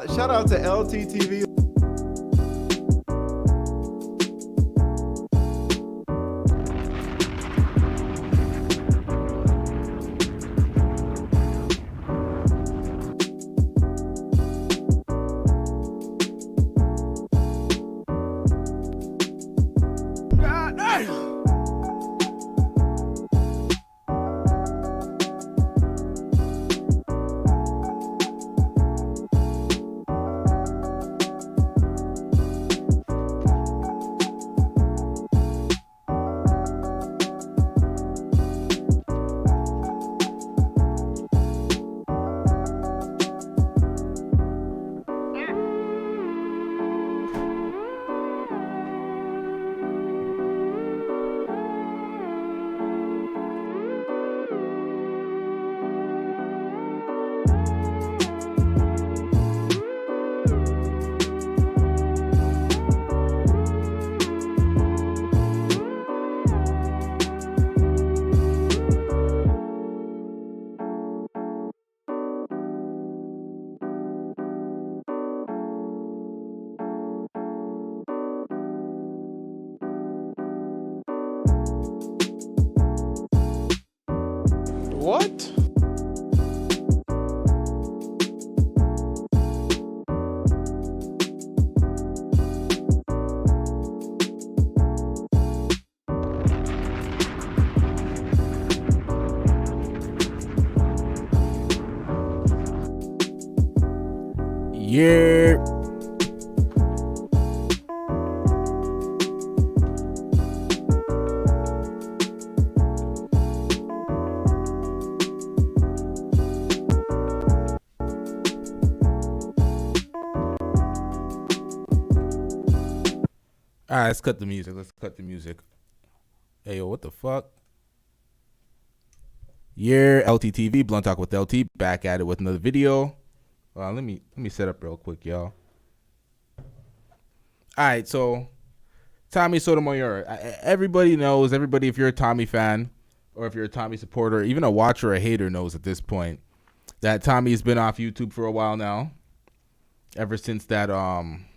Shout out to LTTV. What? Yeah. All right, let's cut the music. Hey, yo, what the fuck? Yeah, LTTV, Blunt Talk with LT, back at it with another video. Let me set up real quick, y'all. All right, so Tommy Sotomayor. Everybody knows, if you're a Tommy fan or if you're a Tommy supporter, even a watcher or a hater knows at this point that Tommy's been off YouTube for a while now. Ever since that, I'm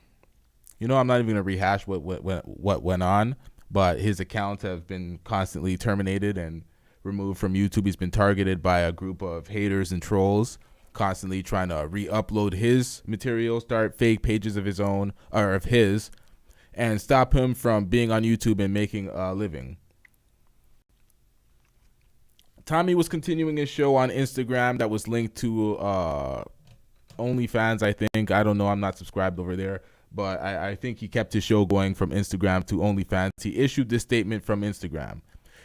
not even gonna rehash what went on, but his accounts have been constantly terminated and removed from YouTube. He's been targeted by a group of haters and trolls, constantly trying to re-upload his material, start fake pages of his own or of his, and stop him from being on YouTube and making a living. Tommy was continuing his show on Instagram that was linked to OnlyFans, I think. I don't know. I'm not subscribed over there. But I think he kept his show going from Instagram to OnlyFans. He issued this statement from Instagram.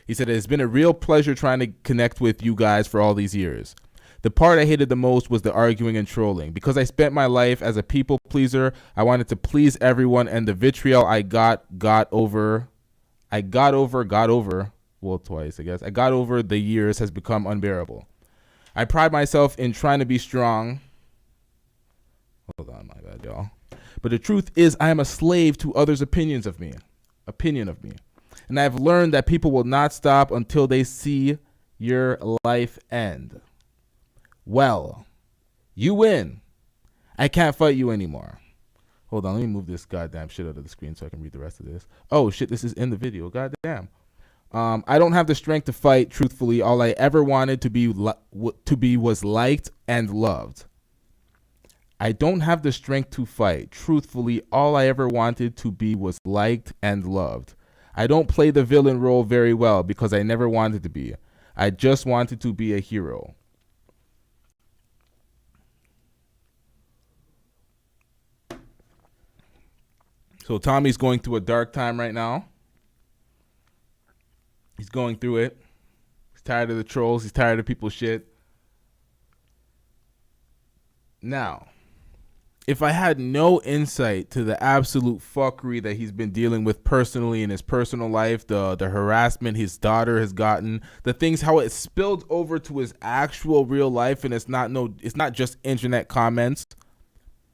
He said, "It's been a real pleasure trying to connect with you guys for all these years. The part I hated the most was the arguing and trolling. Because I spent my life as a people pleaser, I wanted to please everyone, and the vitriol I got over the years has become unbearable. I pride myself in trying to be strong." Hold on, my bad, y'all. "But the truth is I am a slave to others' opinion of me. And I have learned that people will not stop until they see your life end. Well, you win. I can't fight you anymore." Hold on, let me move this goddamn shit out of the screen so I can read the rest of this. Oh shit, this is in the video. Goddamn. "I don't have the strength to fight. Truthfully, all I ever wanted to be was liked and loved. I don't have the strength to fight. Truthfully, all I ever wanted to be was liked and loved. I don't play the villain role very well because I never wanted to be. I just wanted to be a hero." So Tommy's going through a dark time right now. He's going through it. He's tired of the trolls. He's tired of people's shit. Now, if I had no insight to the absolute fuckery that he's been dealing with personally in his personal life, the harassment his daughter has gotten, the things, how it spilled over to his actual real life, and it's not just internet comments.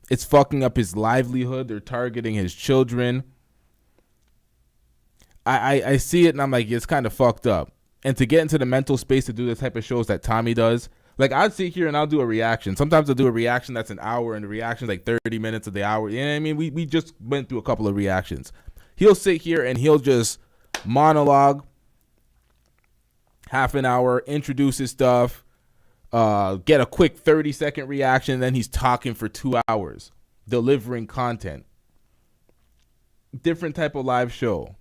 It's fucking up his livelihood. They're targeting his children. I see it and I'm like, it's kind of fucked up. And to get into the mental space to do the type of shows that Tommy does, Like, I'd sit here and I'll do a reaction. Sometimes I'll do a reaction that's an hour, and the reaction's like 30 minutes of the hour. You know what I mean? We just went through a couple of reactions. He'll sit here and he'll just monologue half an hour, introduce his stuff, get a quick 30-second reaction, and then he's talking for 2 hours, delivering content. Different type of live show.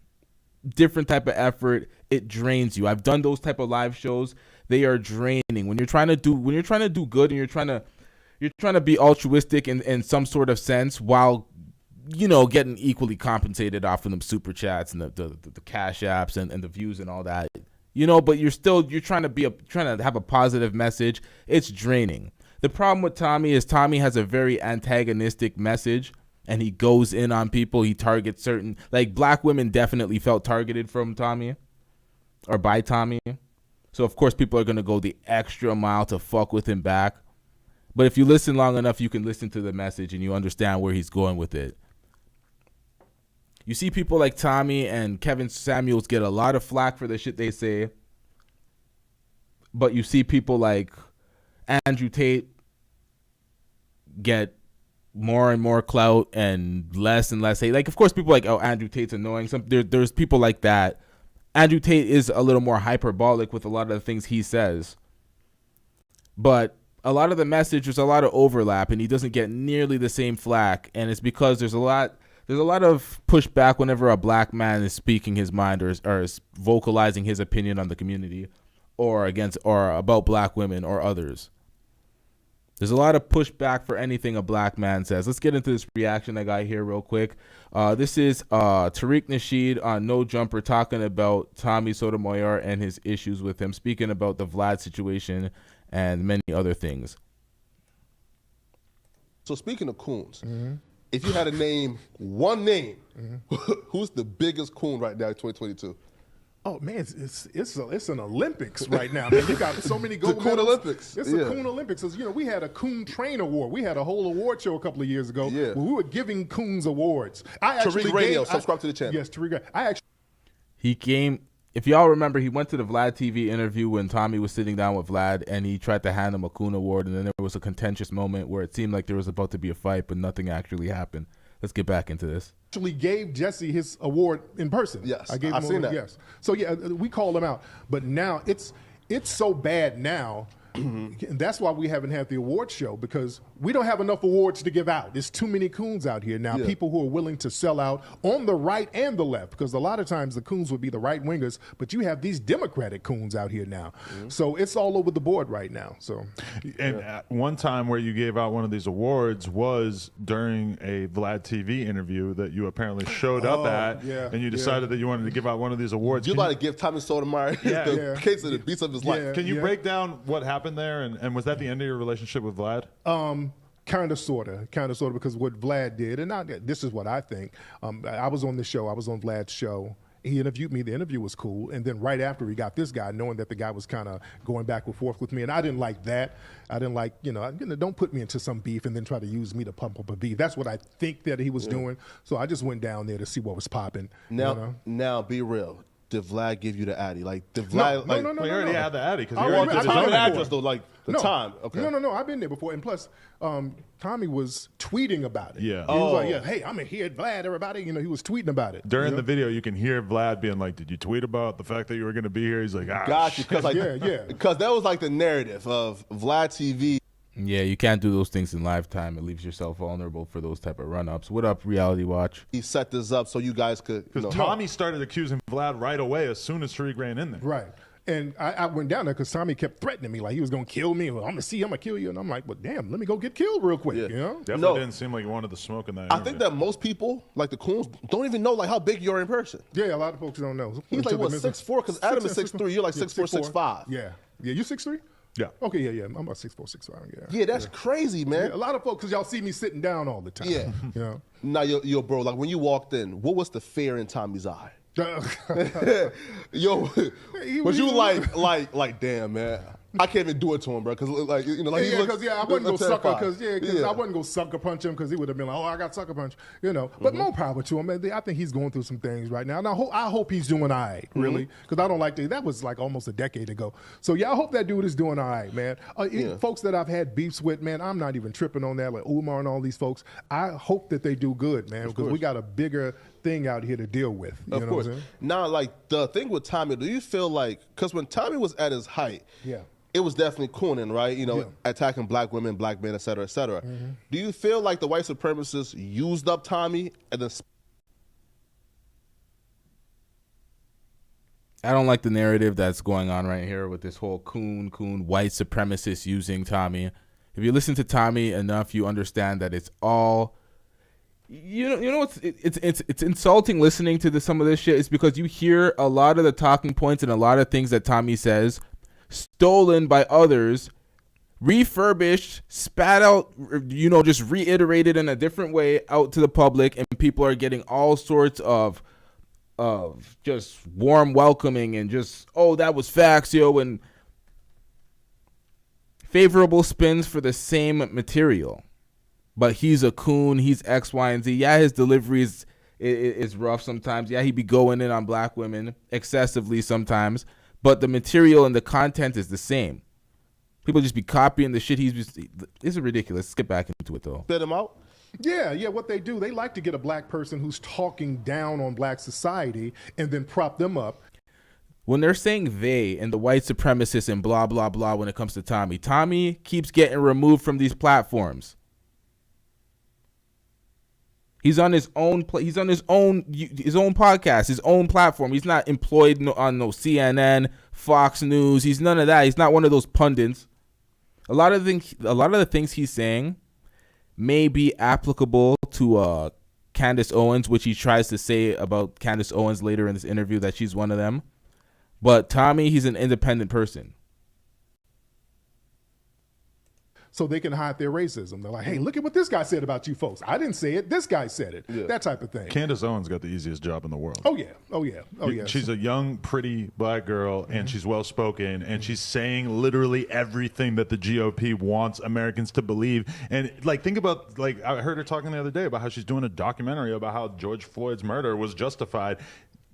Different type of effort. It drains you. I've done those type of live shows. They are draining. When you're trying to do good, and you're trying to be altruistic in some sort of sense, while getting equally compensated off of them super chats and the cash apps and the views and all that. But you're trying to have a positive message. It's draining. The problem with Tommy is Tommy has a very antagonistic message, and he goes in on people. He targets certain, like, black women definitely felt targeted from Tommy or by Tommy. So, of course, people are going to go the extra mile to fuck with him back. But if you listen long enough, you can listen to the message and you understand where he's going with it. You see people like Tommy and Kevin Samuels get a lot of flack for the shit they say. But you see people like Andrew Tate get more and more clout and less hate. Like, of course, people like, oh, Andrew Tate's annoying. There's people like that. Andrew Tate is a little more hyperbolic with a lot of the things he says. But a lot of the message, there's a lot of overlap, and he doesn't get nearly the same flack. And it's because there's a lot of pushback whenever a black man is speaking his mind or is vocalizing his opinion on the community or against or about black women or others. There's a lot of pushback for anything a black man says. Let's get into this reaction I got here real quick. This is Tariq Nasheed on No Jumper talking about Tommy Sotomayor and his issues with him, speaking about the Vlad situation and many other things. So speaking of coons, if you had to name one name, who's the biggest coon right now in 2022? Oh man, it's an Olympics right now. Man, you got so many gold Coon medals. Olympics. It's a Coon Olympics. We had a Coon Train Award. We had a whole award show a couple of years ago where we were giving Coons awards. Tariq Radio, subscribe to the channel. Yes, Tariq. He came. If y'all remember, he went to the Vlad TV interview when Tommy was sitting down with Vlad, and he tried to hand him a Coon Award, and then there was a contentious moment where it seemed like there was about to be a fight, but nothing actually happened. Let's get back into this. Actually gave Jesse his award in person. Yes, I gave him seen that. Yes. So yeah, we called him out, but now it's so bad now. And that's why we haven't had the award show, because we don't have enough awards to give out. There's too many coons out here now, people who are willing to sell out on the right and the left, because a lot of times the coons would be the right wingers, but you have these Democratic coons out here now. So it's all over the board right now. So, and at one time where you gave out one of these awards was during a Vlad TV interview that you apparently showed up at, and you decided that you wanted to give out one of these awards. You're about to give Tommy Sotomayor the case of the beats of his life. Can you break down what happened there, and was that the end of your relationship with Vlad? Kind of, sort of, because what Vlad did, and this is what I think. I was on the show. I was on Vlad's show. He interviewed me. The interview was cool. And then right after he got this guy, knowing that the guy was kind of going back and forth with me, and I didn't like that. I didn't like, don't put me into some beef and then try to use me to pump up a beef. That's what I think that he was doing. So I just went down there to see what was popping. Now, be real. Did Vlad give you the Addy? Like, did Vlad? No. He already had the Addy because he I already did his time own and award. address though, like the time. Okay. No. I've been there before, and plus, Tommy was tweeting about it. Yeah. He was like, hey, I'm here, Vlad, everybody. He was tweeting about it. During the video, you can hear Vlad being like, "Did you tweet about the fact that you were going to be here?" He's like, "Got you," because that was like the narrative of Vlad TV. Yeah, you can't do those things in lifetime. It leaves yourself vulnerable for those type of run-ups. What up, Reality Watch? He set this up so you guys could. Because Tommy started accusing Vlad right away as soon as Tariq ran in there. Right. And I went down there because Tommy kept threatening me, like he was going to kill me. Well, I'm going to kill you. And I'm like, well, damn, let me go get killed real quick, Definitely didn't seem like you wanted the smoke in that interview. I think that most people, like the coons, don't even know like how big you are in person. Yeah, a lot of folks don't know. He's like, what, 6'4"? Because Adam is 6'3". You're like 6'4", 6'5". Yeah. Yeah, you 6'3"? Yeah. Okay, yeah. I'm about 6'4", 6'5". Yeah. Yeah, that's crazy, man. Yeah, a lot of folks, because y'all see me sitting down all the time. Yeah. Now, yo, bro, like when you walked in, what was the fear in Tommy's eye? Yo, was you like, damn, man? I can't even do it to him, bro. Because like you know, like I wasn't gonna sucker I wasn't gonna sucker punch him because he would have been like, oh, I got sucker punch, you know. But more power to him. I think he's going through some things right now, and I hope he's doing all right, really, because I don't like that was like almost a decade ago. So yeah, I hope that dude is doing all right, man. Folks that I've had beefs with, man, I'm not even tripping on that, like Umar and all these folks. I hope that they do good, man, because we got a bigger thing out here to deal with. You know what I'm saying? Now, like the thing with Tommy, do you feel like, because when Tommy was at his height, it was definitely cooning, right? You know, attacking black women, black men, et cetera, et cetera. Do you feel like the white supremacists used up Tommy and then? I don't like the narrative that's going on right here with this whole coon white supremacist using Tommy. If you listen to Tommy enough, you understand that it's all. You know it's insulting listening to some of this shit. It's because you hear a lot of the talking points and a lot of things that Tommy says stolen by others, refurbished, spat out, you know, just reiterated in a different way out to the public, and people are getting all sorts of just warm welcoming and just, oh, that was facts, yo, and favorable spins for the same material. But he's a coon, he's X, Y, and Z. Yeah, his delivery is rough sometimes. Yeah, he be going in on black women excessively sometimes. But the material and the content is the same. People just be copying the shit it's ridiculous. Let's get back into it, though. Spit him out? Yeah, what they do, they like to get a black person who's talking down on black society and then prop them up. When they're saying they and the white supremacists and blah, blah, blah when it comes to Tommy keeps getting removed from these platforms. He's on his own podcast, his own platform. He's not employed on no CNN, Fox News. He's none of that. He's not one of those pundits. A lot of the things he's saying may be applicable to Candace Owens, which he tries to say about Candace Owens later in this interview that she's one of them. But Tommy, he's an independent person. So they can hide their racism. They're like, hey, look at what this guy said about you folks. I didn't say it. This guy said it. Yeah. That type of thing. Candace Owens got the easiest job in the world. Oh, yeah. She's a young, pretty black girl, and she's well-spoken, and she's saying literally everything that the GOP wants Americans to believe. And, like, think about, like, I heard her talking the other day about how she's doing a documentary about how George Floyd's murder was justified.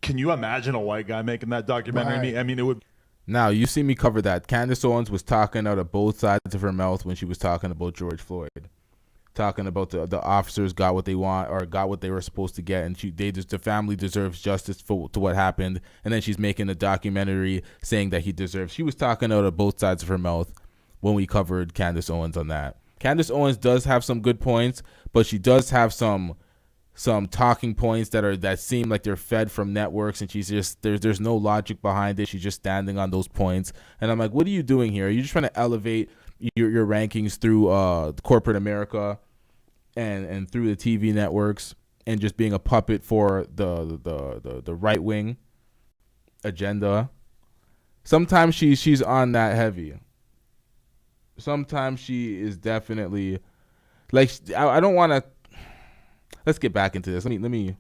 Can you imagine a white guy making that documentary? Right. I mean, it would... Now, you see me cover that. Candace Owens was talking out of both sides of her mouth when she was talking about George Floyd. Talking about the officers got what they want or got what they were supposed to get, and the family deserves justice to what happened. And then she's making a documentary saying that he deserves. She was talking out of both sides of her mouth when we covered Candace Owens on that. Candace Owens does have some good points, but she does have some talking points that seem like they're fed from networks, and she's just there's no logic behind it. She's just standing on those points, and I'm like, what are you doing here? Are you just trying to elevate your rankings through corporate America and through the TV networks and just being a puppet for the right wing agenda? Sometimes she's on that heavy. Sometimes she is definitely like, I don't want to. Let's get back into this. Let me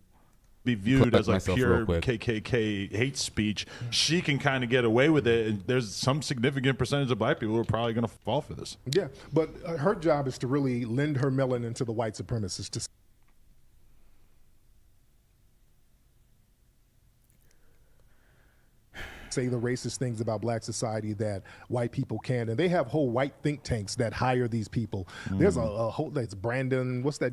be viewed as like pure KKK hate speech. She can kind of get away with it, and there's some significant percentage of black people who are probably going to fall for this. Yeah, but her job is to really lend her melanin to the white supremacists to say the racist things about black society that white people can, and they have whole white think tanks that hire these people. There's a whole, that's Brandon, what's that?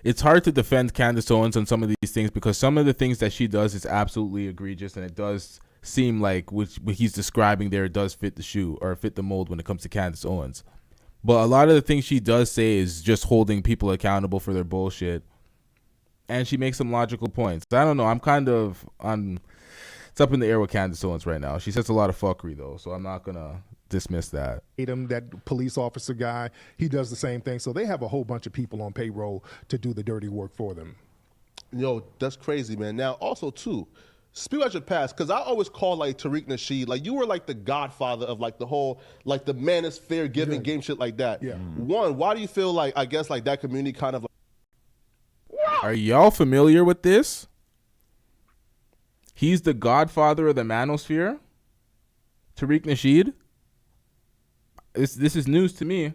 It's hard to defend Candace Owens on some of these things because some of the things that she does is absolutely egregious, and it does seem like what he's describing there does fit the shoe or fit the mold when it comes to Candace Owens. But a lot of the things she does say is just holding people accountable for their bullshit, and she makes some logical points. I don't know. I'm kind of on. It's up in the air with Candace Owens right now. She says a lot of fuckery though, so I'm not gonna dismiss that. That police officer guy, he does the same thing. So they have a whole bunch of people on payroll to do the dirty work for them. Yo, that's crazy, man. Now, also too, speak about your past, because I always call like Tariq Nasheed, like you were like the godfather of like the whole, like the manosphere giving game shit like that. Yeah. One, why do you feel like, I guess like that community kind of like... Are y'all familiar with this? He's the godfather of the manosphere? Tariq Nasheed? this is news to me.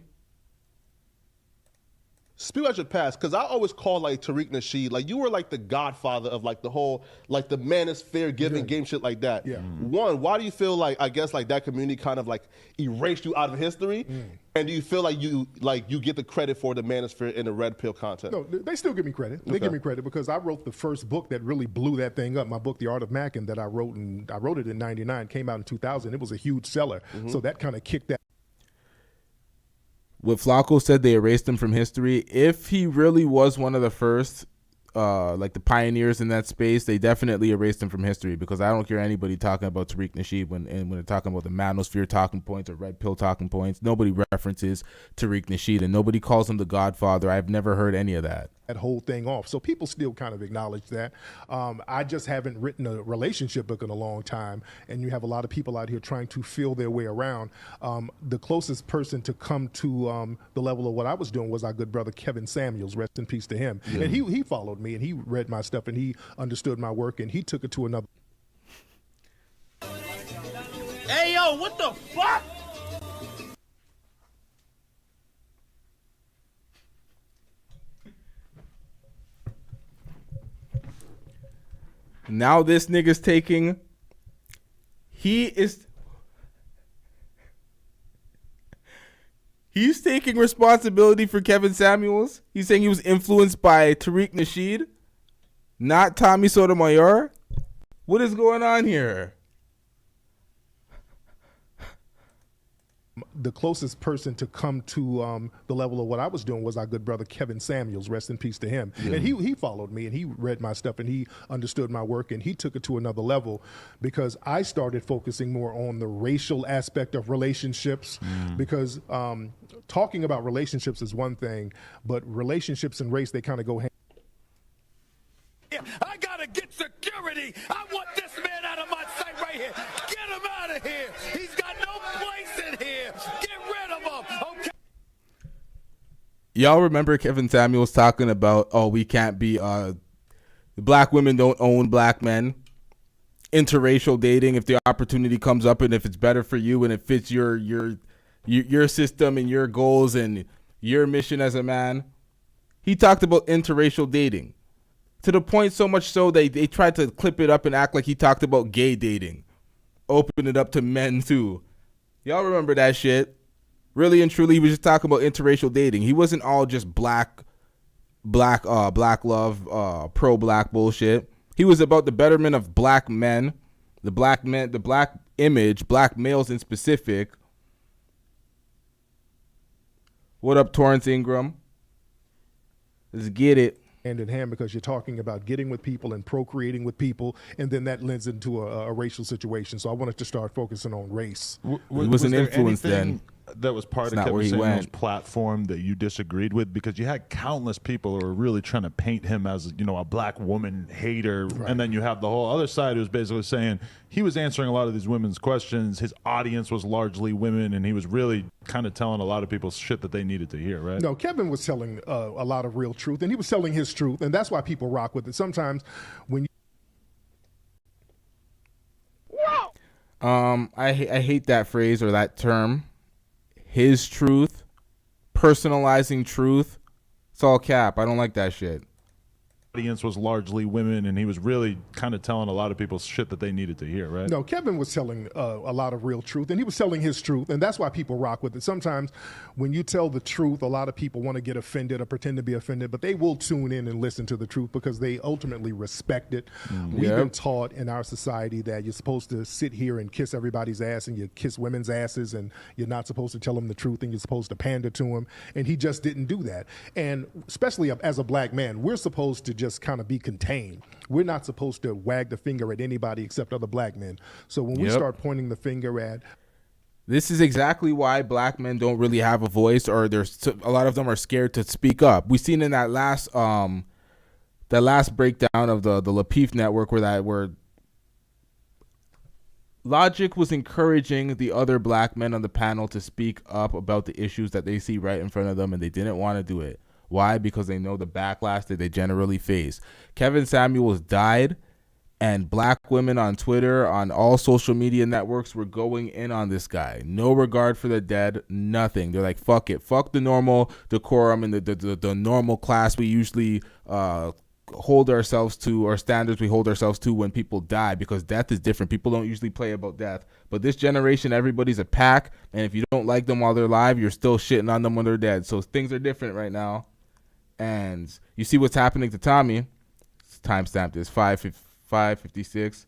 Speak about your past, because I always call like Tariq Nasheed, like you were like the godfather of like the whole, like the manosphere giving game shit like that. Yeah. One, why do you feel like, I guess like that community kind of like erased you out of history? And do you feel like you get the credit for the manosphere in the red pill content? No, they still give me credit. They give me credit because I wrote the first book that really blew that thing up. My book, The Art of Mackin', that I wrote it in '99, came out in 2000. It was a huge seller. So that kind of kicked that. What Flacco said, they erased him from history. If he really was one of the first, like the pioneers in that space, they definitely erased him from history, because I don't hear anybody talking about Tariq Nasheed when they're talking about the manosphere talking points or red pill talking points. Nobody references Tariq Nasheed, and nobody calls him the Godfather. I've never heard any of that. That whole thing off. So people still kind of acknowledge that. I just haven't written a relationship book in a long time, and you have a lot of people out here trying to feel their way around. The closest person to come to the level of what I was doing was our good brother Kevin Samuels, rest in peace to him. And he followed me, and he read my stuff, and he understood my work, and he took it to another. Hey, yo, what the fuck? Now this nigga's taking, he's taking responsibility for Kevin Samuels. He's saying he was influenced by Tariq Nasheed, not Tommy Sotomayor. What is going on here? The closest person to come to the level of what I was doing was our good brother Kevin Samuels, rest in peace to him. And he followed me, and he read my stuff, and he understood my work, and he took it to another level, because I started focusing more on the racial aspect of relationships, because talking about relationships is one thing, but relationships and race, they kind of go hand. I gotta get security. I want this man out of my sight right here. Get him out of here. He's got no place in here. Get rid of him. Okay. Y'all remember Kevin Samuels talking about, oh, we can't be, black women don't own black men. Interracial dating, if the opportunity comes up and if it's better for you and it fits your system and your goals and your mission as a man. He talked about interracial dating. To the point so much so they tried to clip it up and act like he talked about gay dating. Open it up to men too. Y'all remember that shit? Really and truly, he was just talking about interracial dating. He wasn't all just black love, pro-black bullshit. He was about the betterment of black men, the black image, black males in specific. What up, Torrance Ingram? Let's get it. Hand in hand, because you're talking about getting with people and procreating with people, and then that lends into a racial situation. So I wanted to start focusing on race. He wasn't influenced then. That was part It's of not where Kevin he Samuels' went. platform that you disagreed with, because you had countless people who were really trying to paint him as, you know, a black woman hater, and then you have the whole other side who's basically saying he was answering a lot of these women's questions. His audience was largely women, and he was really kind of telling a lot of people shit that they needed to hear, right? No, Kevin was telling a lot of real truth, and he was telling his truth, and that's why people rock with it. Sometimes when you I hate that phrase or that term. His truth, personalizing truth. It's all cap. I don't like that shit. Audience was largely women, and he was really kind of telling a lot of people shit that they needed to hear, right? No, Kevin was telling a lot of real truth, and he was telling his truth, and that's why people rock with it. Sometimes when you tell the truth, a lot of people want to get offended or pretend to be offended, but they will tune in and listen to the truth because they ultimately respect it. We've been taught in our society that you're supposed to sit here and kiss everybody's ass, and you kiss women's asses, and you're not supposed to tell them the truth, and you're supposed to pander to them, and he just didn't do that. And especially as a black man, we're supposed to just kind of be contained. We're not supposed to wag the finger at anybody except other black men. So when we start pointing the finger at... This is exactly why black men don't really have a voice, or there's a lot of them are scared to speak up. We've seen in that last breakdown of the Lapeef network where Logic was encouraging the other black men on the panel to speak up about the issues that they see right in front of them, and they didn't want to do it. Why? Because they know the backlash that they generally face. Kevin Samuels died, And black women on Twitter, on all social media networks, were going in on this guy. No regard for the dead, nothing. They're like, fuck it. Fuck the normal decorum and the normal class we usually hold ourselves to, or standards we hold ourselves to when people die, because death is different. People don't usually play about death. But this generation, everybody's a pack, and if you don't like them while they're alive, you're still shitting on them when they're dead. So things are different right now. And you see what's happening to Tommy. Timestamp is 5:56.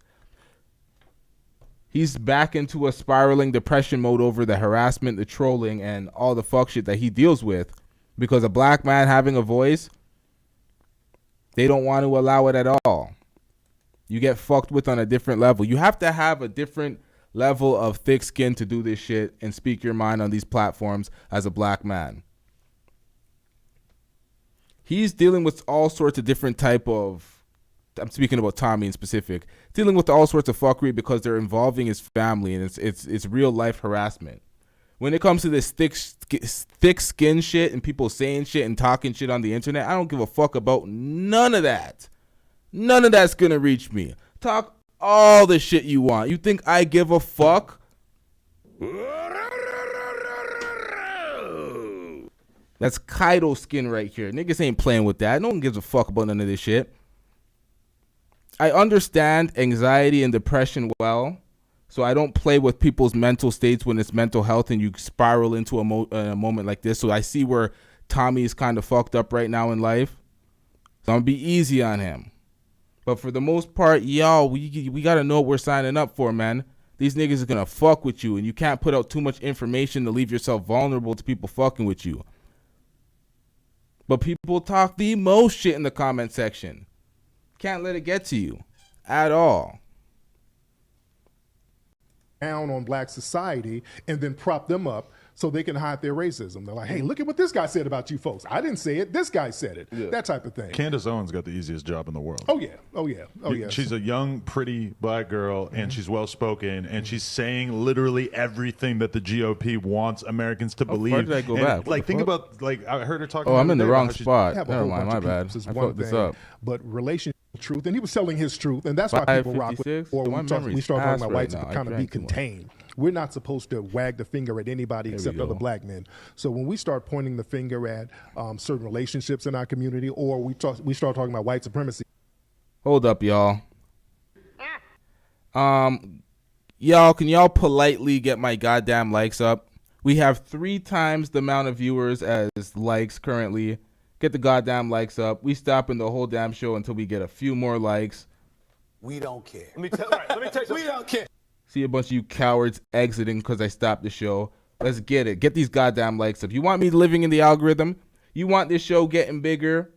He's back into a spiraling depression mode over the harassment, the trolling, and all the fuck shit that he deals with, because a black man having a voice, they don't want to allow it at all. You get fucked with on a different level. You have to have a different level of thick skin to do this shit and speak your mind on these platforms as a black man. He's dealing with all sorts of different type of, I'm speaking about Tommy in specific, dealing with all sorts of fuckery because they're involving his family, and it's real life harassment. When it comes to this thick skin shit and people saying shit and talking shit on the internet, I don't give a fuck about none of that. None of that's gonna reach me. Talk all the shit you want. You think I give a fuck? That's Kaido skin right here. Niggas ain't playing with that. No one gives a fuck about none of this shit. I understand anxiety and depression well, so I don't play with people's mental states when it's mental health and you spiral into a moment like this. So I see where Tommy is kind of fucked up right now in life. So I'm going to be easy on him. But for the most part, y'all, we got to know what we're signing up for, man. These niggas are going to fuck with you, and you can't put out too much information to leave yourself vulnerable to people fucking with you. But people talk the most shit in the comment section. Can't let it get to you at all. Down on black society and then prop them up so they can hide their racism. They're like, hey, look at what this guy said about you folks. I didn't say it. This guy said it. Yeah. That type of thing. Candace Owens got the easiest job in the world. Oh, yeah. Oh, yeah. Oh, yeah. She's a young, pretty black girl, and she's well-spoken, and she's saying literally everything that the GOP wants Americans to believe. How did I go back? Like, think about, like, I heard her talking about Oh, I'm in the wrong spot. Never mind, my bad. I fucked this up. But relationship truth, and he was telling his truth, and that's why people rock with. Or we start talking about whites to kind of be contained. We're not supposed to wag the finger at anybody except other black men. So when we start pointing the finger at certain relationships in our community, or we start talking about white supremacy. Hold up, y'all. Y'all, can y'all politely get my goddamn likes up? We have 3 times the amount of viewers as likes currently. Get the goddamn likes up. We stopping the whole damn show until we get a few more likes. We don't care. Let me tell you something. We don't care. See a bunch of you cowards exiting because I stopped the show. Let's get it. Get these goddamn likes up. You want me living in the algorithm? You want this show getting bigger?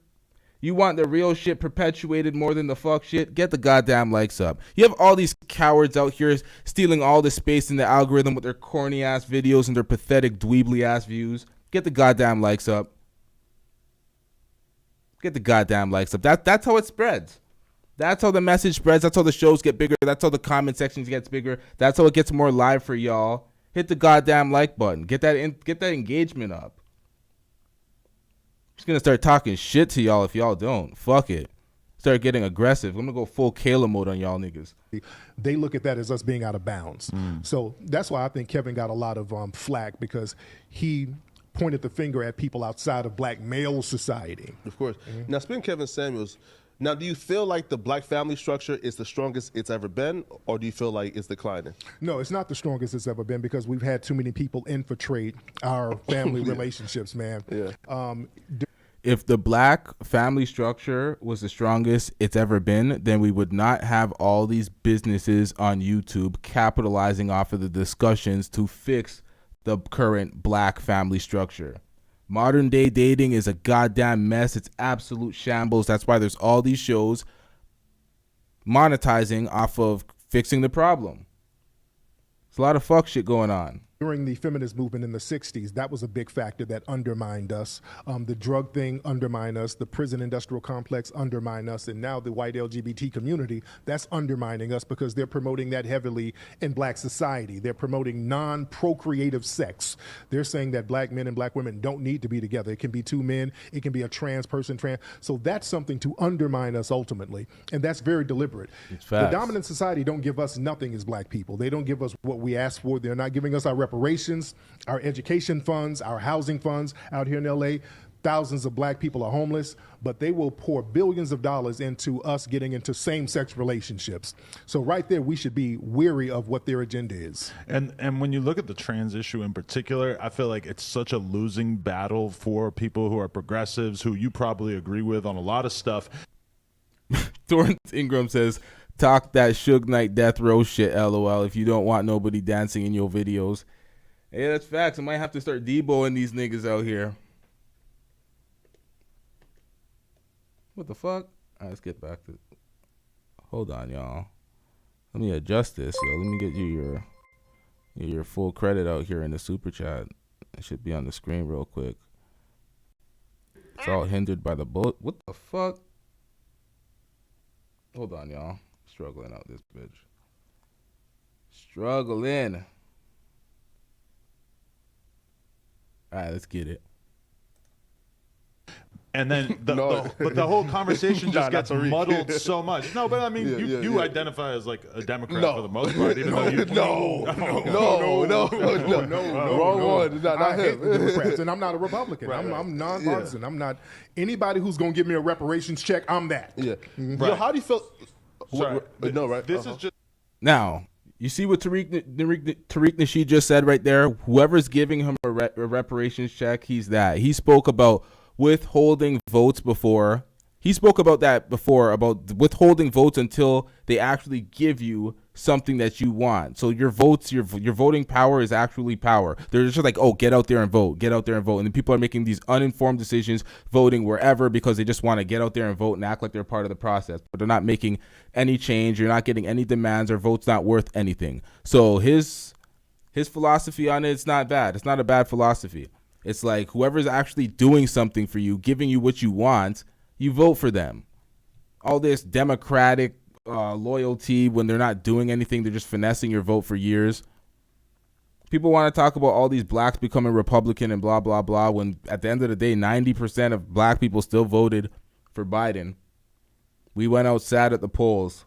You want the real shit perpetuated more than the fuck shit? Get the goddamn likes up. You have all these cowards out here stealing all the space in the algorithm with their corny ass videos and their pathetic dweebly ass views. Get the goddamn likes up. Get the goddamn likes up. That's how it spreads. That's how the message spreads. That's how the shows get bigger. That's how the comment sections gets bigger. That's how it gets more live for y'all. Hit the goddamn like button. Get that engagement up. I'm just gonna start talking shit to y'all if y'all don't. Fuck it. Start getting aggressive. I'm gonna go full Kayla mode on y'all niggas. They look at that as us being out of bounds. So that's why I think Kevin got a lot of flack, because he pointed the finger at people outside of black male society. Of course. Now, speaking of Kevin Samuels, now, do you feel like the black family structure is the strongest it's ever been, or do you feel like it's declining? No, it's not the strongest it's ever been, because we've had too many people infiltrate our family relationships, man. Yeah. If the black family structure was the strongest it's ever been, then we would not have all these businesses on YouTube capitalizing off of the discussions to fix the current black family structure. Modern day dating is a goddamn mess. It's absolute shambles. That's why there's all these shows monetizing off of fixing the problem. There's a lot of fuck shit going on. During the feminist movement in the 60s, that was a big factor that undermined us. The drug thing undermined us, the prison industrial complex undermined us, and now the white LGBT community, that's undermining us because they're promoting that heavily in black society. They're promoting non-procreative sex. They're saying that black men and black women don't need to be together. It can be two men, it can be a trans person, so that's something to undermine us ultimately, and that's very deliberate. The dominant society don't give us nothing as black people. They don't give us what we ask for. They're not giving us our reparations, our education funds, our housing funds out here in LA. Thousands of black people are homeless, but they will pour billions of dollars into us getting into same-sex relationships. So right there, we should be weary of what their agenda is. And when you look at the trans issue in particular, I feel like it's such a losing battle for people who are progressives, who you probably agree with on a lot of stuff. Torrance Ingram says, talk that Suge Knight death row shit, LOL, if you don't want nobody dancing in your videos. Yeah, that's facts. I might have to start deboing these niggas out here. What the fuck? All right, let's get back to... Hold on, y'all. Let me adjust this, yo. Let me get you your full credit out here in the super chat. It should be on the screen real quick. It's all hindered by the bullet. What the fuck? Hold on, y'all. Struggling out this bitch. Struggling. All right, let's get it. And then but the whole conversation just gets muddled so much. No, but I mean, you identify as like a Democrat for the most part, even though you no, wrong one. I hate the Democrats, and I'm not a Republican. I'm nonpartisan. I'm not anybody who's gonna give me a reparations check. I'm that. Yeah. Yo, how do you feel? Sorry, no, right? This is just now. You see what Tariq Nasheed just said right there? Whoever's giving him a reparations check, he's that. He spoke about withholding votes before. He spoke about that before, about withholding votes until they actually give you something that you want. So your votes, your voting power is actually power. They're just like, oh, get out there and vote, get out there and vote. And then people are making these uninformed decisions, voting wherever because they just want to get out there and vote and act like they're part of the process. But they're not making any change. You're not getting any demands. Or vote's not worth anything. So his philosophy on it's not bad. It's not a bad philosophy. It's like whoever's actually doing something for you, giving you what you want, you vote for them. All this democratic loyalty when they're not doing anything, they're just finessing your vote for years. People want to talk about all these blacks becoming Republican and blah, blah, blah, when at the end of the day, 90% of black people still voted for Biden. We went out sad at the polls.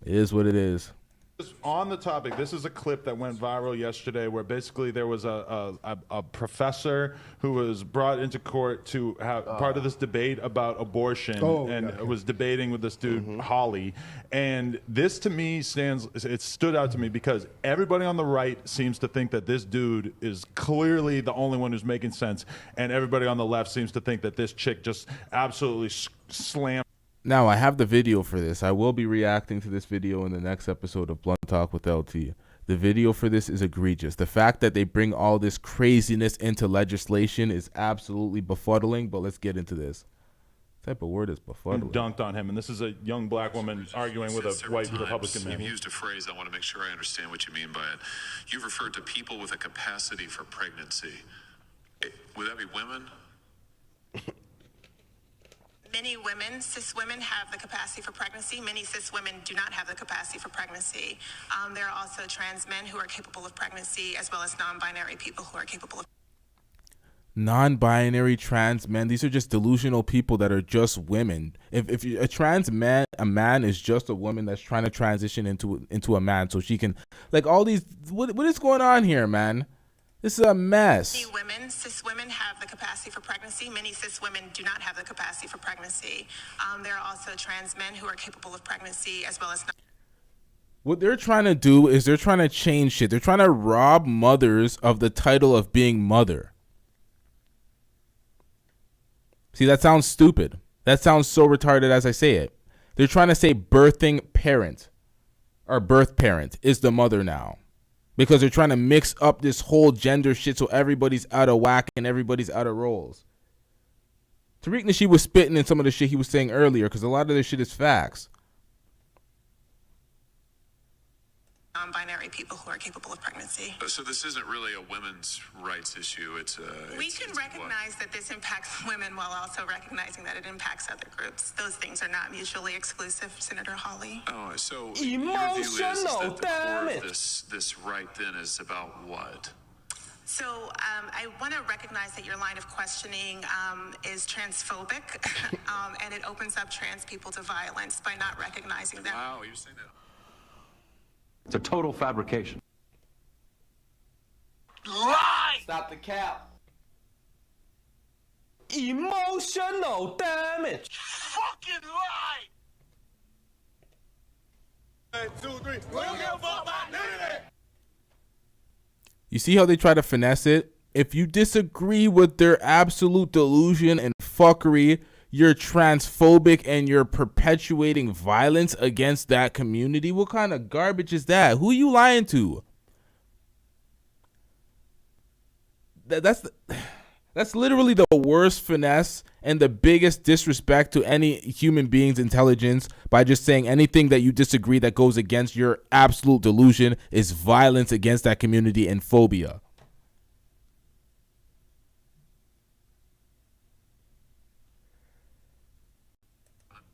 It is what it is. On the topic, this is a clip that went viral yesterday where basically there was a professor who was brought into court to have part of this debate about abortion was debating with this dude, Holly. And this to me it stood out to me because everybody on the right seems to think that this dude is clearly the only one who's making sense. And everybody on the left seems to think that this chick just absolutely slammed. Now, I have the video for this. I will be reacting to this video in the next episode of Blunt Talk with LT. The video for this is egregious. The fact that they bring all this craziness into legislation is absolutely befuddling, but let's get into this. What type of word is befuddling? Dunked on him, and this is a young black woman arguing with a white Republican man. You've used a phrase, I want to make sure I understand what you mean by it. You've referred to people with a capacity for pregnancy. Would that be women? Many women, cis women, have the capacity for pregnancy. Many cis women do not have the capacity for pregnancy. There are also trans men who are capable of pregnancy, as well as non-binary people who are capable of. Non-binary trans men, these are just delusional people that are just women. If a trans man, a man is just a woman that's trying to transition into a man, so she can, like, all these. What is going on here, man? This is a mess. Many women, cis women, have the capacity for pregnancy. Many cis women do not have the capacity for pregnancy. There are also trans men who are capable of pregnancy, as well as. What they're trying to do is they're trying to change shit. They're trying to rob mothers of the title of being mother. See, that sounds stupid. That sounds so retarded as I say it. They're trying to say birthing parent or birth parent is the mother now. Because they're trying to mix up this whole gender shit so everybody's out of whack and everybody's out of roles. Tariq Nasheed was spitting in some of the shit he was saying earlier because a lot of this shit is facts. non-binary people who are capable of pregnancy. So this isn't really a women's rights issue. We can recognize that this impacts women while also recognizing that it impacts other groups. Those things are not mutually exclusive, Senator Hawley. Oh, so your view is that the core of this right then is about what? So I want to recognize that your line of questioning is transphobic, and it opens up trans people to violence by not recognizing them. Wow, you're saying that. It's a total fabrication. Lie! Stop the cap. Emotional damage. Fucking lie! 1, 2, 3. We don't give a fuck about none of that. You see how they try to finesse it? If you disagree with their absolute delusion and fuckery, you're transphobic and you're perpetuating violence against that community. What kind of garbage is that? Who are you lying to? That's literally the worst finesse and the biggest disrespect to any human being's intelligence by just saying anything that you disagree that goes against your absolute delusion is violence against that community and phobia.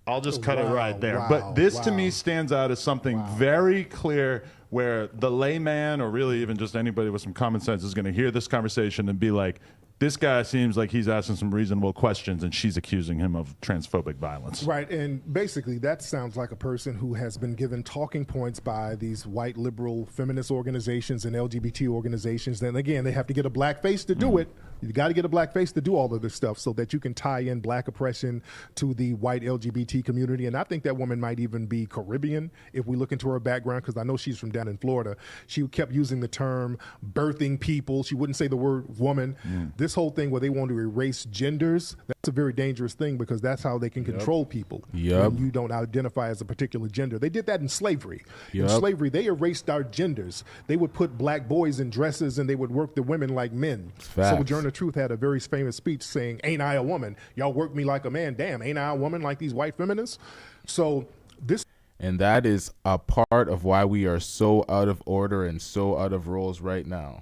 I'll just cut it right there. But this to me stands out as something very clear where the layman or really even just anybody with some common sense is going to hear this conversation and be like, this guy seems like he's asking some reasonable questions and she's accusing him of transphobic violence. Right, and basically that sounds like a person who has been given talking points by these white liberal feminist organizations and LGBT organizations. Then again, they have to get a black face to do it. You got to get a black face to do all of this stuff so that you can tie in black oppression to the white LGBT community. And I think that woman might even be Caribbean if we look into her background, because I know she's from down in Florida. She kept using the term birthing people. She wouldn't say the word woman. This whole thing where they want to erase genders, that's a very dangerous thing because that's how they can control people. When you don't identify as a particular gender. They did that in slavery. In slavery, they erased our genders. They would put black boys in dresses and they would work the women like men. Sojourner Truth had a very famous speech saying, ain't I a woman? Y'all work me like a man. Damn, ain't I a woman like these white feminists? So this. And that is a part of why we are so out of order and so out of roles right now.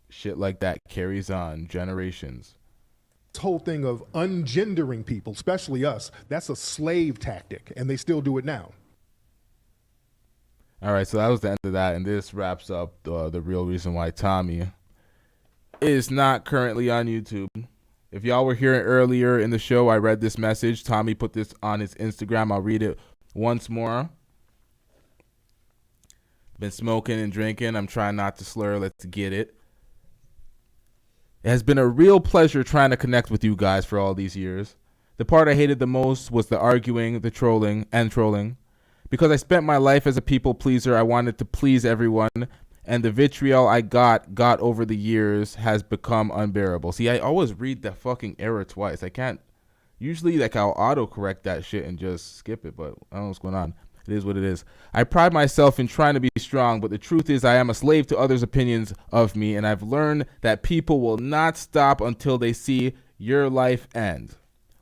Shit like that carries on generations. This whole thing of ungendering people, especially us, that's a slave tactic, and they still do it now. All right, so that was the end of that, and this wraps up the real reason why Tommy is not currently on YouTube. If y'all were here earlier in the show, I read this message. Tommy put this on his Instagram. I'll read it once more. Been smoking and drinking. I'm trying not to slur. Let's get it. It has been a real pleasure trying to connect with you guys for all these years. The part I hated the most was the arguing, the trolling. Because I spent my life as a people pleaser, I wanted to please everyone, and the vitriol I got over the years has become unbearable. See, I always read that fucking error twice. I can't. Usually, like, I'll autocorrect that shit and just skip it, but I don't know what's going on. It is what it is. I pride myself in trying to be strong, but the truth is I am a slave to others' opinions of me, and I've learned that people will not stop until they see your life end.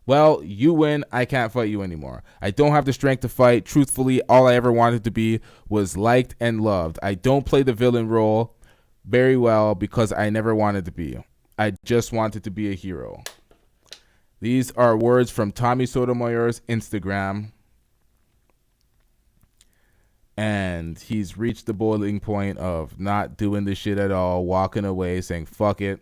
Well, you win. I can't fight you anymore. I don't have the strength to fight. Truthfully, all I ever wanted to be was liked and loved. I don't play the villain role very well because I never wanted to be. I just wanted to be a hero. These are words from Tommy Sotomayor's Instagram. And he's reached the boiling point of not doing this shit at all, walking away, saying, fuck it.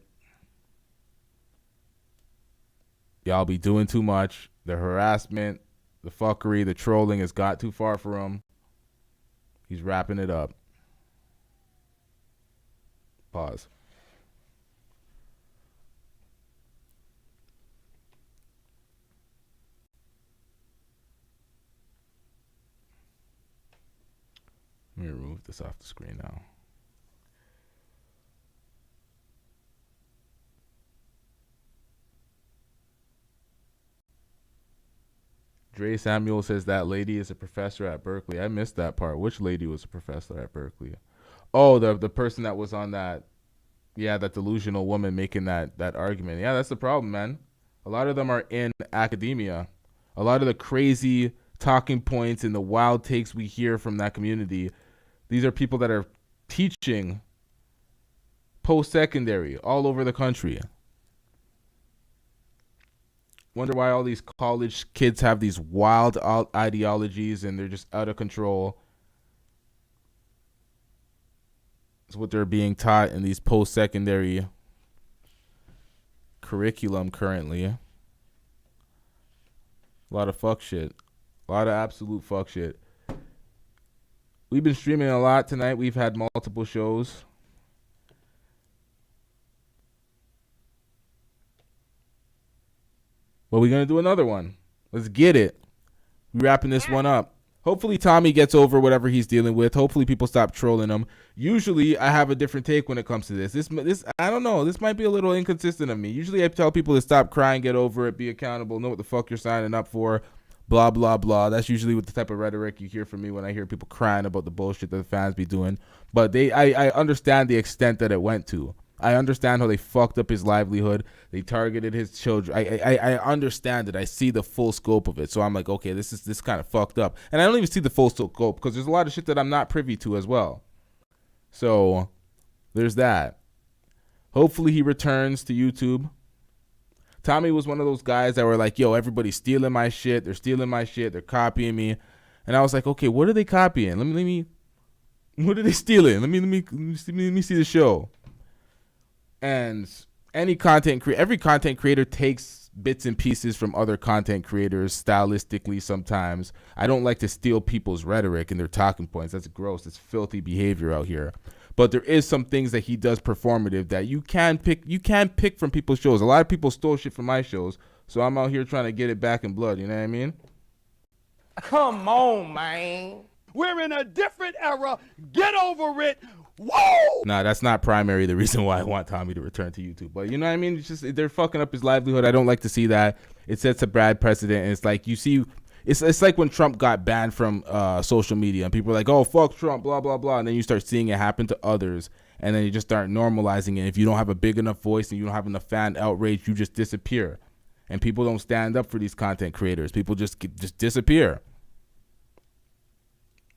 Y'all be doing too much. The harassment, the fuckery, the trolling has got too far for him. He's wrapping it up. Pause. Let me remove this off the screen now. Dre Samuel says that lady is a professor at Berkeley. I missed that part. Which lady was a professor at Berkeley? Oh, the person that was on that, that delusional woman making that argument. Yeah, that's the problem, man. A lot of them are in academia. A lot of the crazy talking points and the wild takes we hear from that community These are people that are teaching post-secondary all over the country. Wonder why all these college kids have these wild ideologies and they're just out of control. It's what they're being taught in these post-secondary curriculum currently. A lot of fuck shit. A lot of absolute fuck shit. We've been streaming a lot tonight. We've had multiple shows. But we're going to do another one. Let's get it. We're wrapping this one up. Hopefully Tommy gets over whatever he's dealing with. Hopefully people stop trolling him. Usually I have a different take when it comes to this. This I don't know. This might be a little inconsistent of me. Usually I tell people to stop crying, get over it, be accountable, know what the fuck you're signing up for, blah, blah, blah. That's usually what the type of rhetoric you hear from me when I hear people crying about the bullshit that the fans be doing. But I understand the extent that it went to. I understand how they fucked up his livelihood. They targeted his children. I understand it. I see the full scope of it. So I'm like, okay, this kind of fucked up. And I don't even see the full scope because there's a lot of shit that I'm not privy to as well. So there's that. Hopefully he returns to YouTube. Tommy was one of those guys that were like, yo, everybody's stealing my shit. They're stealing my shit. They're copying me. And I was like, okay, what are they copying? Let me what are they stealing? Let me see the show. And every content creator takes bits and pieces from other content creators stylistically sometimes. I don't like to steal people's rhetoric and their talking points. That's gross. It's filthy behavior out here. But there is some things that he does performative that you can pick from people's shows. A lot of people stole shit from my shows, so I'm out here trying to get it back in blood, you know what I mean? Come on, man. We're in a different era. Get over it. Whoa! Nah, that's not primary the reason why I want Tommy to return to YouTube. But you know what I mean? It's just they're fucking up his livelihood. I don't like to see that. It sets a bad precedent. And it's like you see, it's like when Trump got banned from social media and people are like, oh, fuck Trump, blah, blah, blah. And then you start seeing it happen to others. And then you just start normalizing it. If you don't have a big enough voice and you don't have enough fan outrage, you just disappear. And people don't stand up for these content creators. People just disappear.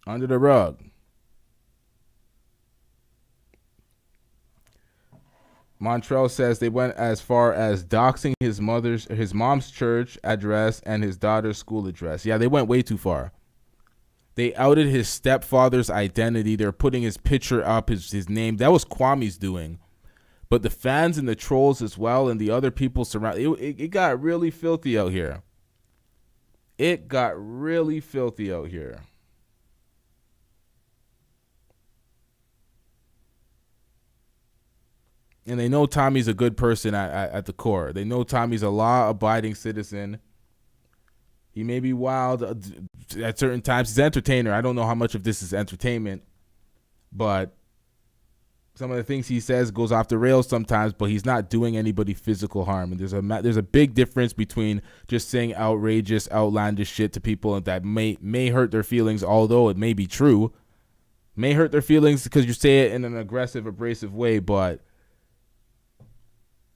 Under the rug. Montrell says they went as far as doxing his mom's church address and his daughter's school address. Yeah, they went way too far. They outed his stepfather's identity. They're putting his picture up, his name. That was Kwame's doing. But the fans and the trolls as well and the other people surrounding it got really filthy out here. It got really filthy out here. And they know Tommy's a good person at the core. They know Tommy's a law-abiding citizen. He may be wild at certain times. He's an entertainer. I don't know how much of this is entertainment, but some of the things he says goes off the rails sometimes, but he's not doing anybody physical harm. And there's a big difference between just saying outrageous, outlandish shit to people that may hurt their feelings, although it may be true. May hurt their feelings because you say it in an aggressive, abrasive way, but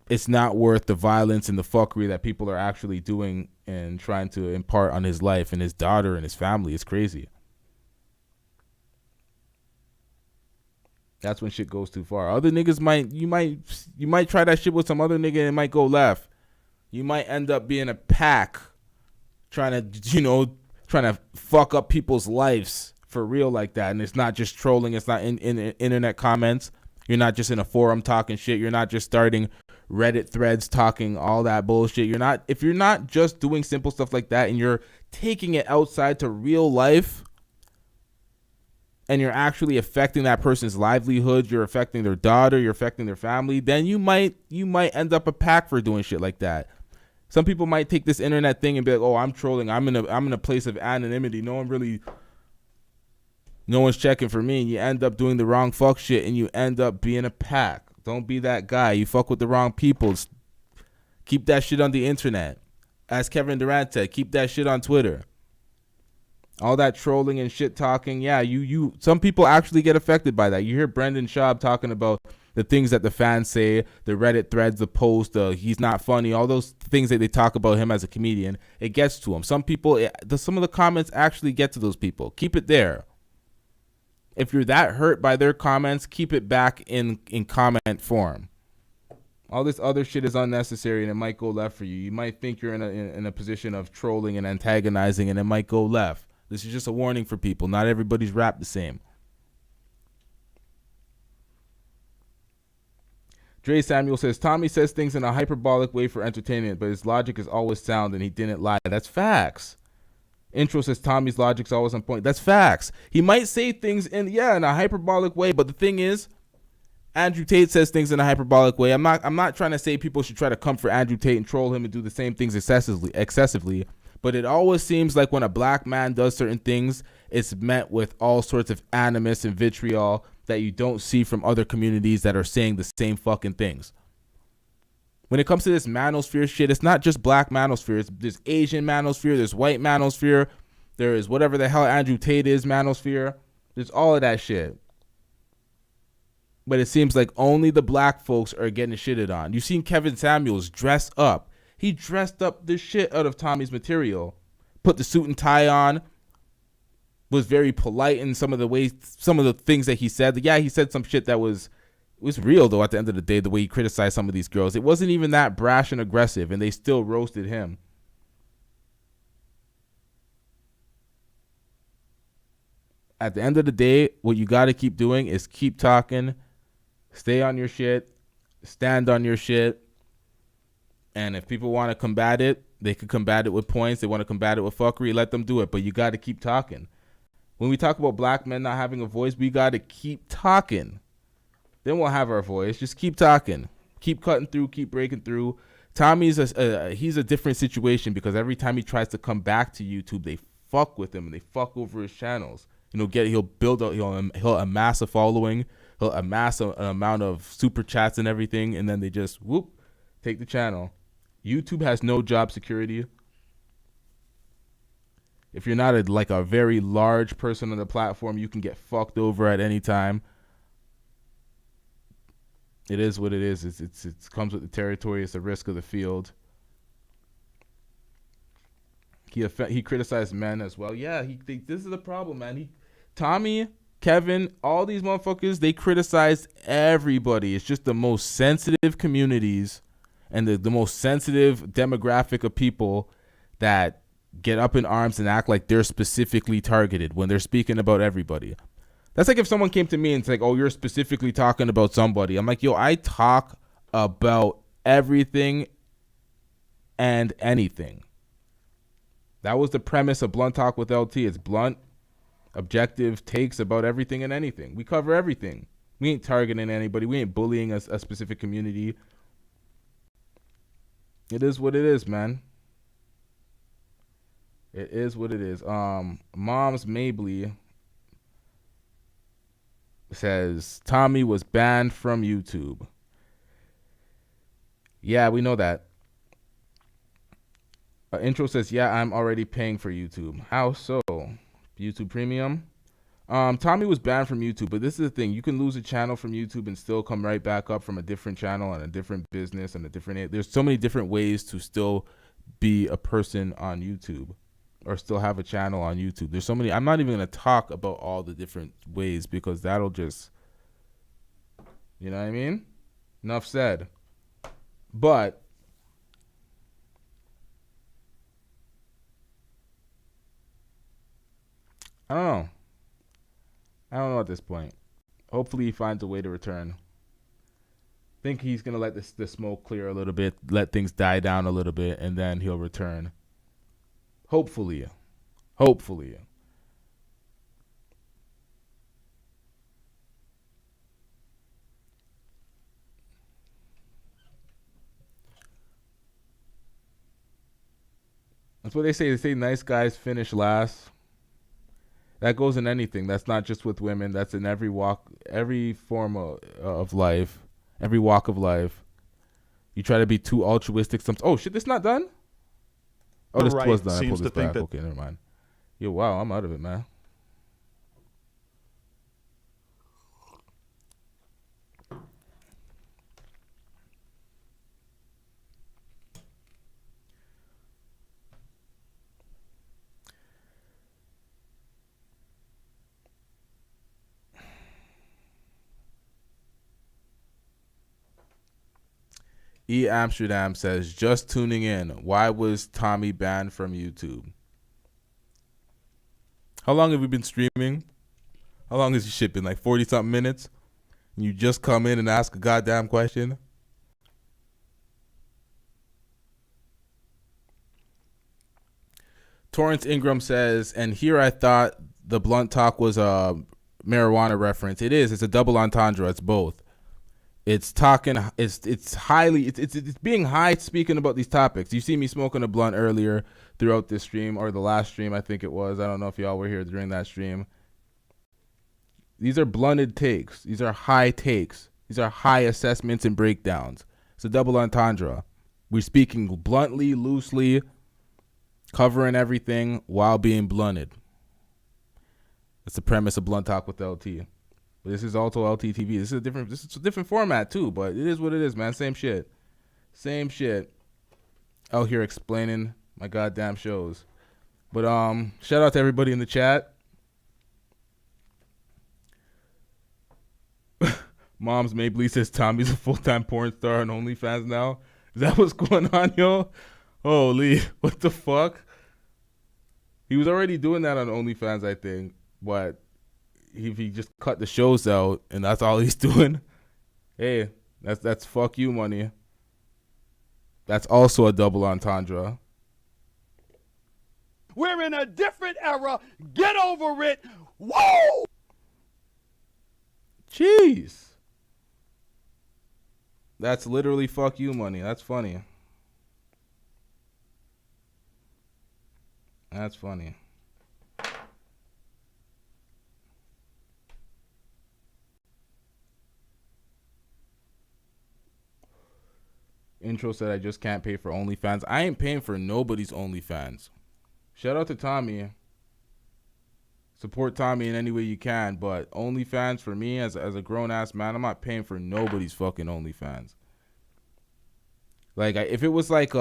it's not worth the violence and the fuckery that people are actually doing and trying to impart on his life and his daughter and his family. It's crazy. That's when shit goes too far. Other niggas you might try that shit with some other nigga and it might go left. You might end up being a pack trying to fuck up people's lives for real like that. And it's not just trolling. It's not in internet comments. You're not just in a forum talking shit. You're not just starting Reddit threads talking all that bullshit. If you're not just doing simple stuff like that and you're taking it outside to real life and you're actually affecting that person's livelihood, you're affecting their daughter, you're affecting their family, then you might end up a pack for doing shit like that. Some people might take this internet thing and be like, oh, I'm trolling. I'm in a place of anonymity. No one's checking for me. And you end up doing the wrong fuck shit and you end up being a pack. Don't be that guy. You fuck with the wrong people. Keep that shit on the internet. As Kevin Durant said, keep that shit on Twitter. All that trolling and shit talking. Yeah, some people actually get affected by that. You hear Brendan Schaub talking about the things that the fans say, the Reddit threads, the post, he's not funny, all those things that they talk about him as a comedian. It gets to him. Some people, some of the comments actually get to those people. Keep it there. If you're that hurt by their comments, keep it back in comment form. All this other shit is unnecessary, and it might go left for you. You might think you're in a position of trolling and antagonizing, and it might go left. This is just a warning for people. Not everybody's rap the same. Dre Samuel says, Tommy says things in a hyperbolic way for entertainment, but his logic is always sound, and he didn't lie. That's facts. Intro says Tommy's logic's always on point. That's facts. He might say things in a hyperbolic way, but the thing is, Andrew Tate says things in a hyperbolic way. I'm not trying to say people should try to come for Andrew Tate and troll him and do the same things excessively, but it always seems like when a black man does certain things, it's met with all sorts of animus and vitriol that you don't see from other communities that are saying the same fucking things. When it comes to this manosphere shit, it's not just black manosphere. There's Asian manosphere. There's white manosphere. There is whatever the hell Andrew Tate is manosphere. There's all of that shit. But it seems like only the black folks are getting shitted on. You've seen Kevin Samuels dress up. He dressed up the shit out of Tommy's material. Put the suit and tie on. Was very polite in some of the things that he said. Yeah, he said some shit that was real, though, at the end of the day, the way he criticized some of these girls. It wasn't even that brash and aggressive, and they still roasted him. At the end of the day, what you got to keep doing is keep talking, stay on your shit, stand on your shit, and if people want to combat it, they could combat it with points. They want to combat it with fuckery, let them do it, but you got to keep talking. When we talk about black men not having a voice, we got to keep talking. Then we'll have our voice. Just keep talking. Keep cutting through. Keep breaking through. Tommy's he's a different situation because every time he tries to come back to YouTube, they fuck with him and they fuck over his channels. He'll amass a following. He'll amass an amount of super chats and everything, and then they just take the channel. YouTube has no job security. If you're not a very large person on the platform, you can get fucked over at any time. It is what it is. It comes with the territory. It's the risk of the field. He criticized men as well. Yeah, this is the problem, man. Tommy, Kevin, all these motherfuckers, they criticize everybody. It's just the most sensitive communities and the most sensitive demographic of people that get up in arms and act like they're specifically targeted when they're speaking about everybody. That's like if someone came to me and it's like, oh, you're specifically talking about somebody. I'm like, yo, I talk about everything and anything. That was the premise of Blunt Talk with LT. It's blunt, objective takes about everything and anything. We cover everything. We ain't targeting anybody. We ain't bullying a specific community. It is what it is, man. It is what it is. Moms Mabley says Tommy was banned from YouTube. Yeah, we know that. Intro says, yeah, I'm already paying for YouTube. How so? YouTube Premium? Tommy was banned from YouTube, but this is the thing. You can lose a channel from YouTube and still come right back up from a different channel and a different business and a different... There's so many different ways to still be a person on YouTube or still have a channel on YouTube. There's so many... I'm not even going to talk about all the different ways because that'll just... You know what I mean? Enough said. But... I don't know at this point. Hopefully he finds a way to return. Think he's going to let the smoke clear a little bit, let things die down a little bit, and then he'll return. Hopefully. That's what they say. They say nice guys finish last. That goes in anything. That's not just with women. That's in every form of life, every walk of life. You try to be too altruistic. Oh shit, this not done? Oh, this was done. I pulled this back. Okay, never mind. Yo, wow, I'm out of it, man. E. Amsterdam says, just tuning in. Why was Tommy banned from YouTube? How long have we been streaming? How long has this shit been? Like 40-something minutes? And you just come in and ask a goddamn question? Torrance Ingram says, and here I thought the blunt talk was a marijuana reference. It is. It's a double entendre. It's both. It's talking. It's highly. It's being high speaking about these topics. You see me smoking a blunt earlier throughout this stream, or the last stream I think it was. I don't know if y'all were here during that stream. These are blunted takes. These are high takes. These are high assessments and breakdowns. It's a double entendre. We're speaking bluntly, loosely, covering everything while being blunted. That's the premise of Blunt Talk with LT. But this is also LTTV. This is a different format too, but it is what it is, man. Same shit. Same shit. Out here explaining my goddamn shows. But shout out to everybody in the chat. Mom's Mabley says Tommy's a full-time porn star on OnlyFans now. Is that what's going on, yo? Holy, what the fuck? He was already doing that on OnlyFans, I think. But he just cut the shows out, and that's all he's doing. Hey, that's fuck you money. That's also a double entendre. We're in a different era. Get over it. Whoa! Jeez. That's literally fuck you money. That's funny. That's funny. Intro said I just can't pay for OnlyFans. I ain't paying for nobody's OnlyFans. Shout out to Tommy. Support Tommy in any way you can, but OnlyFans for me as a grown ass man, I'm not paying for nobody's fucking OnlyFans. Like if it was like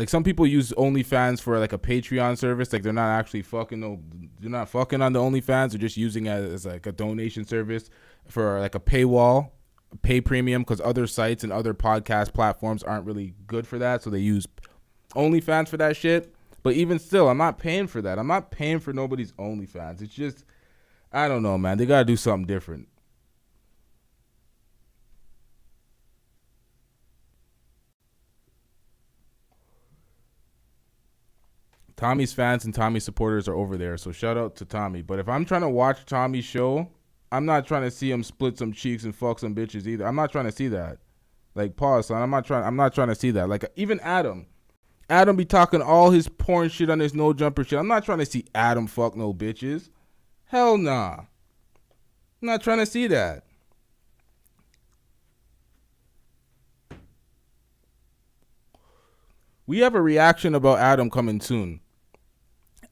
some people use OnlyFans for like a Patreon service, like they're not actually they're not fucking on the OnlyFans, they're just using it as like a donation service for like a paywall, pay premium, because other sites and other podcast platforms aren't really good for that, so they use OnlyFans for that shit. But even still, I'm not paying for that. I'm not paying for nobody's OnlyFans. It's just, I don't know, man. They gotta do something different. Tommy's fans and Tommy's supporters are over there, so shout out to Tommy. But if I'm trying to watch Tommy's show, I'm not trying to see him split some cheeks and fuck some bitches either. I'm not trying to see that. Like, pause, son. I'm not trying to see that. Like, even Adam be talking all his porn shit on his no jumper shit. I'm not trying to see Adam fuck no bitches. Hell nah. I'm not trying to see that. We have a reaction about Adam coming soon.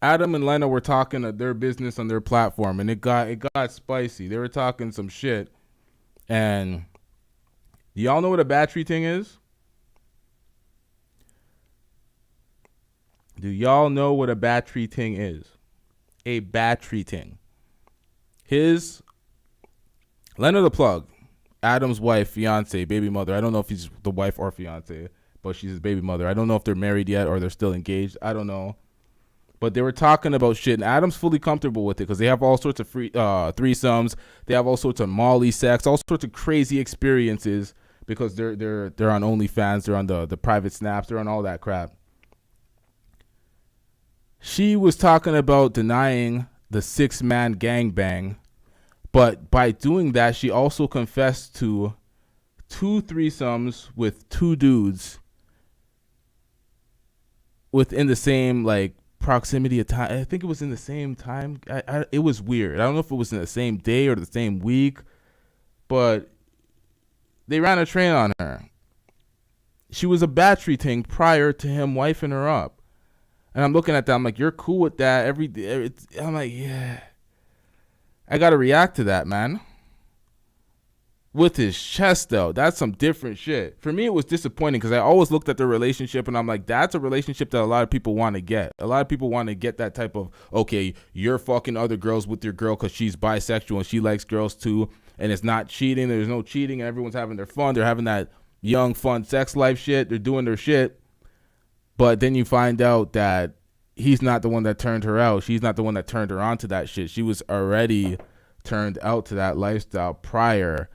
Adam and Lena were talking of their business on their platform, and it got spicy. They were talking some shit. And y'all know what a battery thing is? Do y'all know what a battery thing is? A battery thing. Lena the Plug, Adam's wife, fiance, baby mother. I don't know if he's the wife or fiance, but she's his baby mother. I don't know if they're married yet or they're still engaged. I don't know. But they were talking about shit, and Adam's fully comfortable with it because they have all sorts of free threesomes. They have all sorts of Molly sex, all sorts of crazy experiences because they're on OnlyFans, they're on the private snaps, they're on all that crap. She was talking about denying the 6-man gangbang, but by doing that, she also confessed to 2 threesomes with 2 dudes within the same proximity of time. I think it was in the same time. It was weird. I don't know if it was in the same day or the same week, but they ran a train on her. She was a battery thing prior to him wifing her up. And I'm looking at that. I'm like, you're cool with that every day. I'm like, yeah. I got to react to that, man. With his chest, though. That's some different shit. For me, it was disappointing because I always looked at the relationship and I'm like, that's a relationship that a lot of people want to get. A lot of people want to get that type of, okay, you're fucking other girls with your girl because she's bisexual and she likes girls too. And it's not cheating. There's no cheating and everyone's having their fun. They're having that young, fun sex life shit. They're doing their shit. But then you find out that he's not the one that turned her out. She's not the one that turned her on to that shit. She was already turned out to that lifestyle prior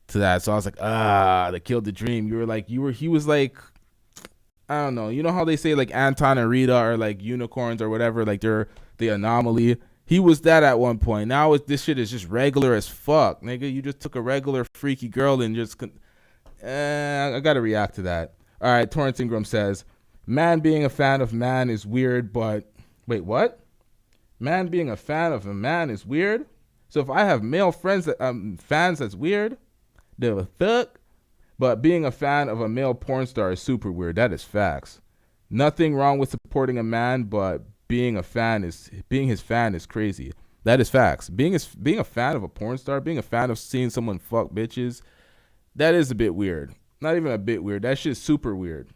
to that. So I was like, they killed the dream. He was like, I don't know. You know how they say like Anton and Rita are like unicorns or whatever, like they're the anomaly. He was that at one point. Now this shit is just regular as fuck, nigga. You just took a regular freaky girl and just, I gotta react to that. All right, Torrance Ingram says, man being a fan of man is weird, but wait, what? Man being a fan of a man is weird? So if I have male friends that fans, that's weird? The fuck? But being a fan of a male porn star is super weird. That is facts. Nothing wrong with supporting a man, but being his fan is crazy. That is facts. Being a fan of a porn star, being a fan of seeing someone fuck bitches, that is a bit weird. Not even a bit weird. That shit's super weird.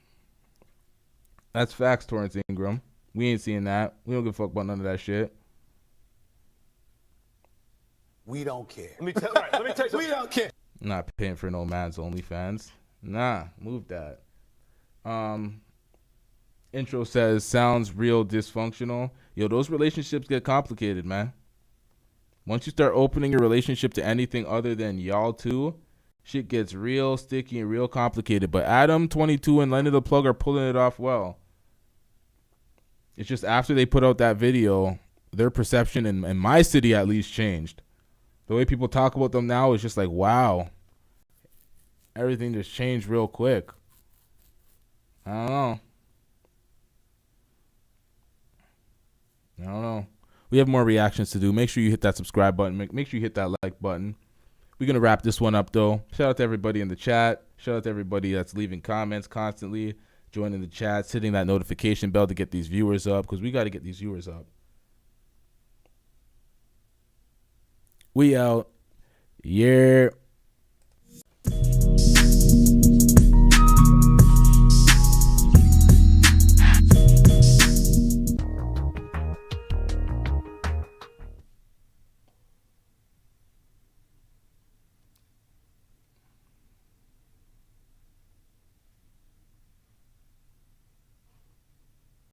That's facts, Torrance Ingram. We ain't seeing that. We don't give a fuck about none of that shit. We don't care. Let me tell you something. We don't care. I'm not paying for no man's OnlyFans. Nah, move that. Intro says, sounds real dysfunctional. Yo, those relationships get complicated, man. Once you start opening your relationship to anything other than y'all two, shit gets real sticky and real complicated. But Adam, 22, and Lenny the Plug are pulling it off well. It's just after they put out that video, their perception in my city at least changed. The way people talk about them now is just like, wow. Everything just changed real quick. I don't know. We have more reactions to do. Make sure you hit that subscribe button. Make sure you hit that like button. We're going to wrap this one up, though. Shout out to everybody in the chat. Shout out to everybody that's leaving comments constantly, joining the chat, hitting that notification bell to get these viewers up, because we got to get these viewers up. We out. Yeah.